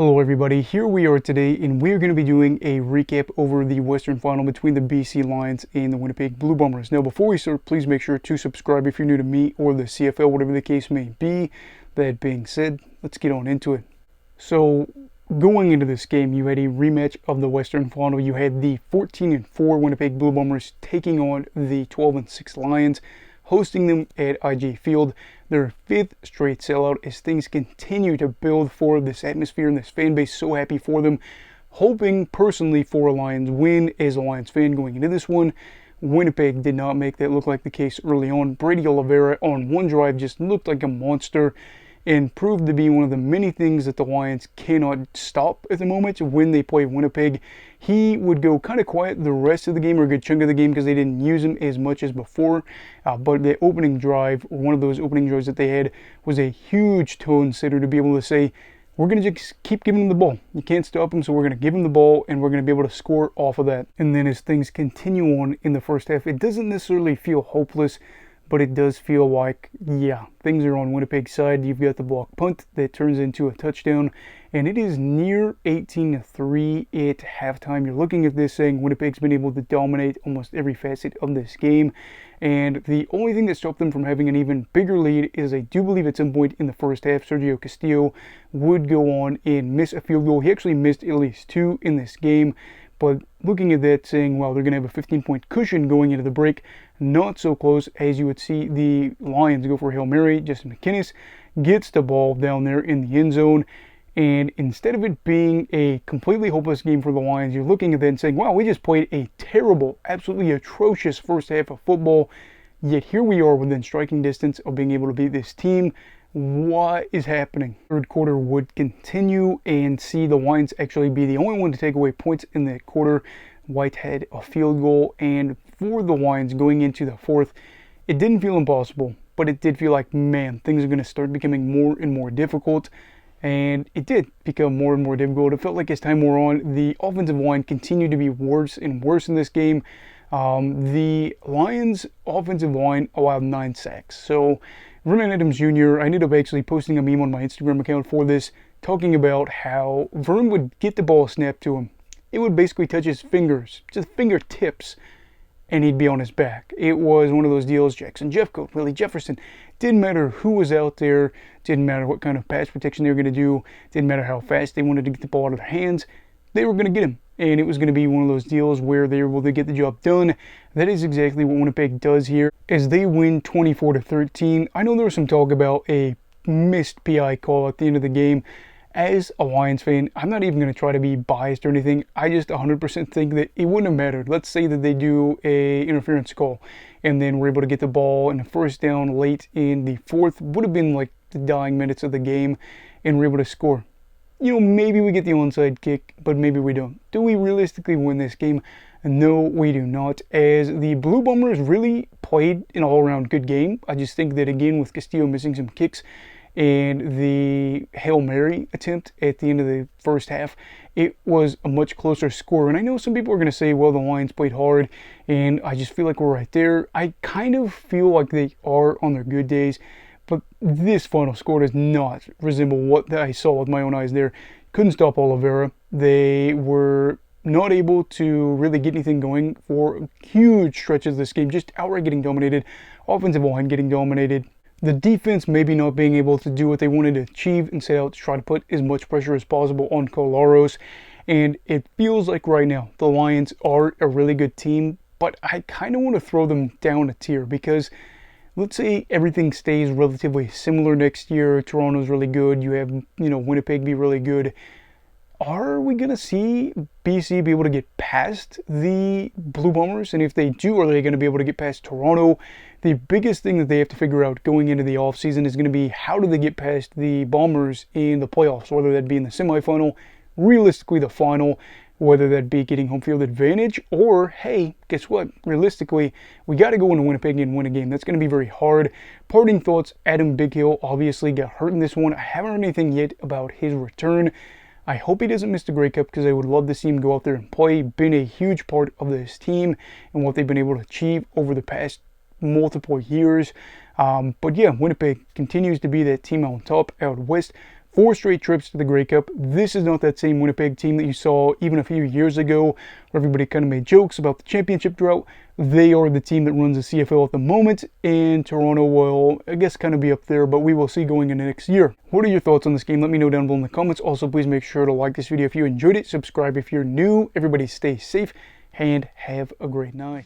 Hello everybody, here we are today and we're going to be doing a recap over the Western Final between the BC Lions and the Winnipeg Blue Bombers. Now before we start, please make sure to subscribe if you're new to me or the CFL, whatever the case may be. That being said, let's get on into it. So going into this game, you had a rematch of the Western Final. You had the 14-4 Winnipeg Blue Bombers taking on the 12-6 Lions, hosting them at IG Field. Their fifth straight sellout as things continue to build for this atmosphere and this fan base. So happy for them. Hoping personally for a Lions win as a Lions fan going into this one. Winnipeg did not make that look like the case early on. Brady Oliveira on one drive just looked like a monster and proved to be one of the many things that the Lions cannot stop at the moment when they play Winnipeg. He would go kind of quiet the rest of the game, or a good chunk of the game, because they didn't use him as much as before. But the opening drive, or one of those opening drives that they had, was a huge tone setter to be able to say, we're going to just keep giving him the ball. You can't stop him, so we're going to give him the ball, and we're going to be able to score off of that. And then as things continue on in the first half, it doesn't necessarily feel hopeless, but it does feel like, yeah, things are on Winnipeg's side. You've got the block punt that turns into a touchdown, and it is near 18-3 at halftime. You're looking at this saying Winnipeg's been able to dominate almost every facet of this game, and the only thing that stopped them from having an even bigger lead is I do believe at some point in the first half, Sergio Castillo would go on and miss a field goal. He actually missed at least two in this game. But looking at that, saying, well, they're going to have a 15-point cushion going into the break, not so close as you would see the Lions go for a Hail Mary. Justin McInnes gets the ball down there in the end zone, and instead of it being a completely hopeless game for the Lions, you're looking at that and saying, wow, we just played a terrible, absolutely atrocious first half of football, yet here we are within striking distance of being able to beat this team. What is happening? Third quarter would continue and see the Lions actually be the only one to take away points in that quarter. White had a field goal, and for the Lions going into the fourth, it didn't feel impossible, but it did feel like, man, things are going to start becoming more and more difficult. And it did become more and more difficult. It felt like as time wore on, the offensive line continued to be worse and worse in this game. The Lions' offensive line allowed 9 sacks. So Vernon Adams Jr., I ended up actually posting a meme on my Instagram account for this, talking about how Vern would get the ball snapped to him. It would basically touch his fingers, just fingertips, and he'd be on his back. It was one of those deals, Jackson Jeffcoat, Willie Jefferson. Didn't matter who was out there, didn't matter what kind of pass protection they were going to do, didn't matter how fast they wanted to get the ball out of their hands, they were going to get him. And it was going to be one of those deals where they were able to get the job done. That is exactly what Winnipeg does here, as they win 24-13. I know there was some talk about a missed PI call at the end of the game. As a Lions fan, I'm not even going to try to be biased or anything. I just 100% think that it wouldn't have mattered. Let's say that they do a interference call, and then we're able to get the ball in the first down late in the fourth. Would have been like the dying minutes of the game, and we're able to score. You know, maybe we get the onside kick, but maybe we don't. Do we realistically win this game? No, we do not, as the Blue Bombers really played an all-around good game. I just think that, again, with Castillo missing some kicks and the Hail Mary attempt at the end of the first half, it was a much closer score. And I know some people are going to say, well, the Lions played hard, and I just feel like we're right there. I kind of feel like they are on their good days. But this final score does not resemble what I saw with my own eyes there. Couldn't stop Oliveira. They were not able to really get anything going for huge stretches of this game, just outright getting dominated. Offensive line getting dominated. The defense maybe not being able to do what they wanted to achieve and set out to try to put as much pressure as possible on Colaros. And it feels like right now the Lions are a really good team, but I kind of want to throw them down a tier, because let's say everything stays relatively similar next year. Toronto's really good. You have, Winnipeg be really good. Are we going to see BC be able to get past the Blue Bombers? And if they do, are they going to be able to get past Toronto? The biggest thing that they have to figure out going into the offseason is going to be, how do they get past the Bombers in the playoffs, whether that be in the semifinal, realistically the final, whether that be getting home field advantage, or, hey, guess what? Realistically, we got to go into Winnipeg and win a game. That's going to be very hard. Parting thoughts, Adam Bighill obviously got hurt in this one. I haven't heard anything yet about his return. I hope he doesn't miss the Grey Cup, because I would love to see him go out there and play. Been a huge part of this team and what they've been able to achieve over the past multiple years. But yeah, Winnipeg continues to be that team on top out west. 4 straight trips to the Grey Cup. This is not that same Winnipeg team that you saw even a few years ago, where everybody kind of made jokes about the championship drought. They are the team that runs the CFL at the moment, and Toronto will, I guess, kind of be up there, but we will see going into next year. What are your thoughts on this game? Let me know down below in the comments. Also, please make sure to like this video if you enjoyed it, subscribe if you're new. Everybody stay safe, and have a great night.